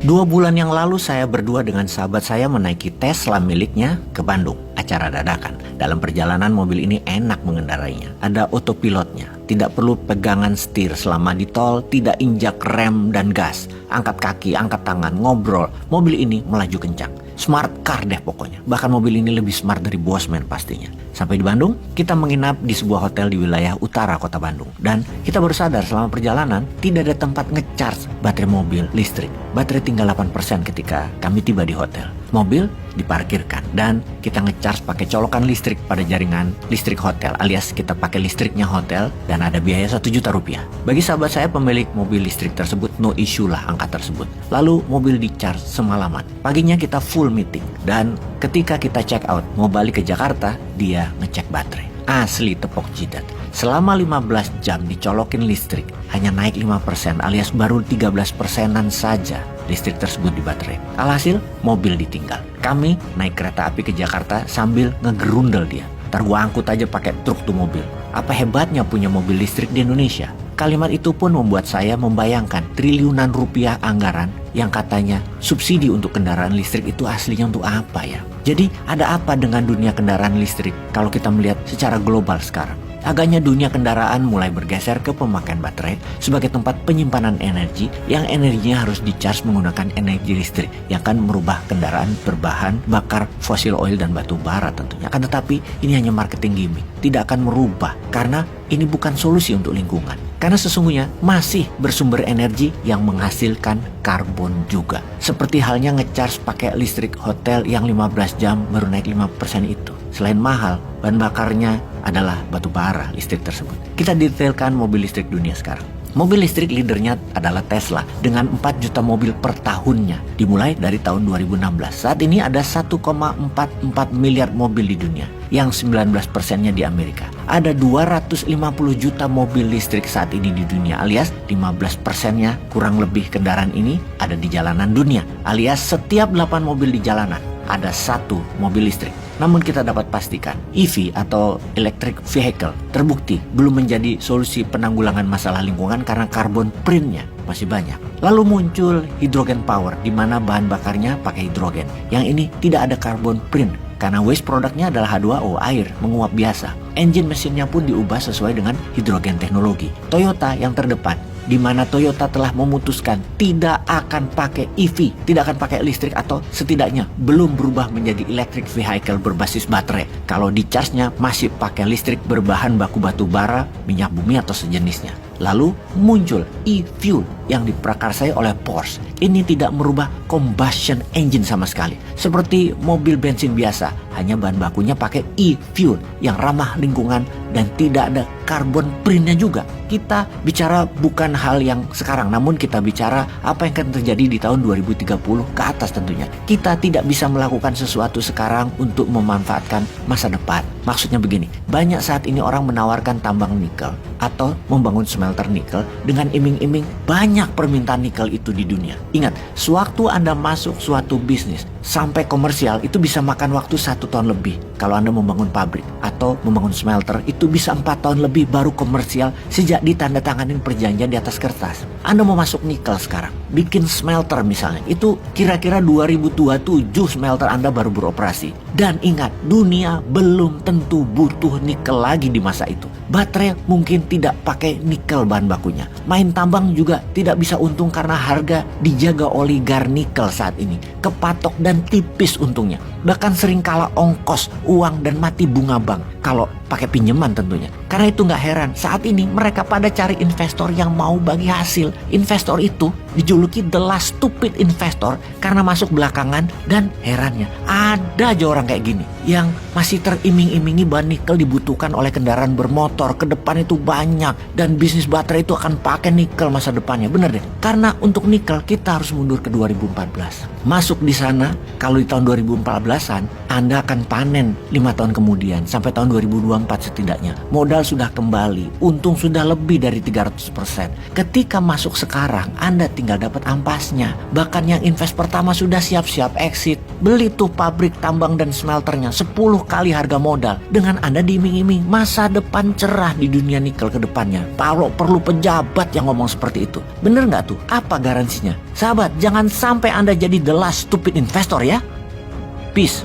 2 bulan yang lalu saya berdua dengan sahabat saya menaiki Tesla miliknya ke Bandung, acara dadakan. Dalam perjalanan mobil ini enak mengendarainya, ada autopilotnya, tidak perlu pegangan setir selama di tol, tidak injak rem dan gas, angkat kaki, angkat tangan, ngobrol, mobil ini melaju kencang. Smart car deh pokoknya, bahkan mobil ini lebih smart dari Bosman pastinya. Sampai di Bandung, kita menginap di sebuah hotel di wilayah utara kota Bandung. Dan kita baru sadar selama perjalanan tidak ada tempat ngecharge baterai mobil listrik. Baterai tinggal 8% ketika kami tiba di hotel. Mobil diparkirkan dan kita ngecharge pakai colokan listrik pada jaringan listrik hotel, alias kita pakai listriknya hotel dan ada biaya 1 juta rupiah. Bagi sahabat saya pemilik mobil listrik tersebut, no issue lah angka tersebut. Lalu mobil di-charge semalaman. Paginya kita full meeting dan ketika kita check out mau balik ke Jakarta, dia ngecek baterai. Asli tepok jidat. Selama 15 jam dicolokin listrik, hanya naik 5% alias baru 13%-an saja listrik tersebut di baterai. Alhasil, mobil ditinggal. Kami naik kereta api ke Jakarta sambil ngegerundel dia. Ntar gua angkut aja pakai truk tuh mobil. Apa hebatnya punya mobil listrik di Indonesia? Kalimat itu pun membuat saya membayangkan triliunan rupiah anggaran yang katanya subsidi untuk kendaraan listrik itu aslinya untuk apa ya? Jadi ada apa dengan dunia kendaraan listrik kalau kita melihat secara global sekarang? Agaknya dunia kendaraan mulai bergeser ke pemakaian baterai sebagai tempat penyimpanan energi yang energinya harus dicas menggunakan energi listrik yang akan merubah kendaraan berbahan bakar fosil oil dan batu bara tentunya. Akan tetapi ini hanya marketing gimmick, tidak akan merubah karena ini bukan solusi untuk lingkungan. Karena sesungguhnya masih bersumber energi yang menghasilkan karbon juga. Seperti halnya ngecharge pakai listrik hotel yang 15 jam baru naik 5% itu. Selain mahal, bahan bakarnya adalah batu bara listrik tersebut. Kita detailkan mobil listrik dunia sekarang. Mobil listrik leadernya adalah Tesla dengan 4 juta mobil per tahunnya dimulai dari tahun 2016. Saat ini ada 1,44 miliar mobil di dunia yang 19%-nya di Amerika. Ada 250 juta mobil listrik saat ini di dunia alias 15%-nya kurang lebih kendaraan ini ada di jalanan dunia alias setiap 8 mobil di jalanan ada 1 mobil listrik. Namun kita dapat pastikan EV atau electric vehicle terbukti belum menjadi solusi penanggulangan masalah lingkungan karena carbon print-nya masih banyak. Lalu muncul hydrogen power di mana bahan bakarnya pakai hidrogen. Yang ini tidak ada carbon print karena waste produknya adalah H2O, air menguap biasa. Engine mesinnya pun diubah sesuai dengan hidrogen teknologi. Toyota yang terdepan di mana Toyota telah memutuskan tidak akan pakai EV, tidak akan pakai listrik atau setidaknya belum berubah menjadi electric vehicle berbasis baterai. Kalau di charge-nya masih pakai listrik berbahan baku batu bara, minyak bumi atau sejenisnya. Lalu muncul e-fuel yang diprakarsai oleh Porsche. Ini tidak merubah combustion engine sama sekali. Seperti mobil bensin biasa, hanya bahan bakunya pakai e-fuel yang ramah lingkungan dan tidak ada carbon print-nya juga. Kita bicara bukan hal yang sekarang, namun kita bicara apa yang akan terjadi di tahun 2030 ke atas tentunya. Kita tidak bisa melakukan sesuatu sekarang untuk memanfaatkan masa depan. Maksudnya begini, banyak saat ini orang menawarkan tambang nikel atau membangun smelter nikel dengan iming-iming banyak permintaan nikel itu di dunia. Ingat, sewaktu Anda masuk suatu bisnis sampai komersial itu bisa makan waktu 1 tahun lebih. Kalau Anda membangun pabrik atau membangun smelter itu bisa 4 tahun lebih baru komersial sejak ditandatanganin perjanjian di atas kertas. Anda mau masuk nikel sekarang, bikin smelter misalnya, itu kira-kira 2027 smelter Anda baru beroperasi. Dan ingat, dunia belum tentu butuh nikel lagi di masa itu. Baterai mungkin tidak pakai nikel bahan bakunya. Main tambang juga tidak bisa untung karena harga dijaga oligar nikel saat ini. Kepatok dan tipis untungnya. Bahkan sering kalah ongkos, uang dan mati bunga bank. Kalau pakai pinjaman tentunya. Karena itu nggak heran saat ini mereka pada cari investor yang mau bagi hasil. Investor itu dijuluki the last stupid investor karena masuk belakangan dan herannya ada aja orang kayak gini yang masih teriming-imingi bahan nikel dibutuhkan oleh kendaraan bermotor ke depan itu banyak dan bisnis baterai itu akan pakai nikel masa depannya. Bener deh, karena untuk nikel kita harus mundur ke 2014. Masuk di sana kalau di tahun 2014 2012-an, Anda akan panen 5 tahun kemudian, sampai tahun 2024 setidaknya. Modal sudah kembali, untung sudah lebih dari 300%. Ketika masuk sekarang, Anda tinggal dapat ampasnya. Bahkan yang invest pertama sudah siap-siap exit. Beli tuh pabrik tambang dan smelternya 10 kali harga modal. Dengan Anda diiming-iming masa depan cerah di dunia nikel ke depannya. Kalau perlu pejabat yang ngomong seperti itu. Bener nggak tuh? Apa garansinya? Sahabat, jangan sampai Anda jadi the last stupid investor ya. Peace.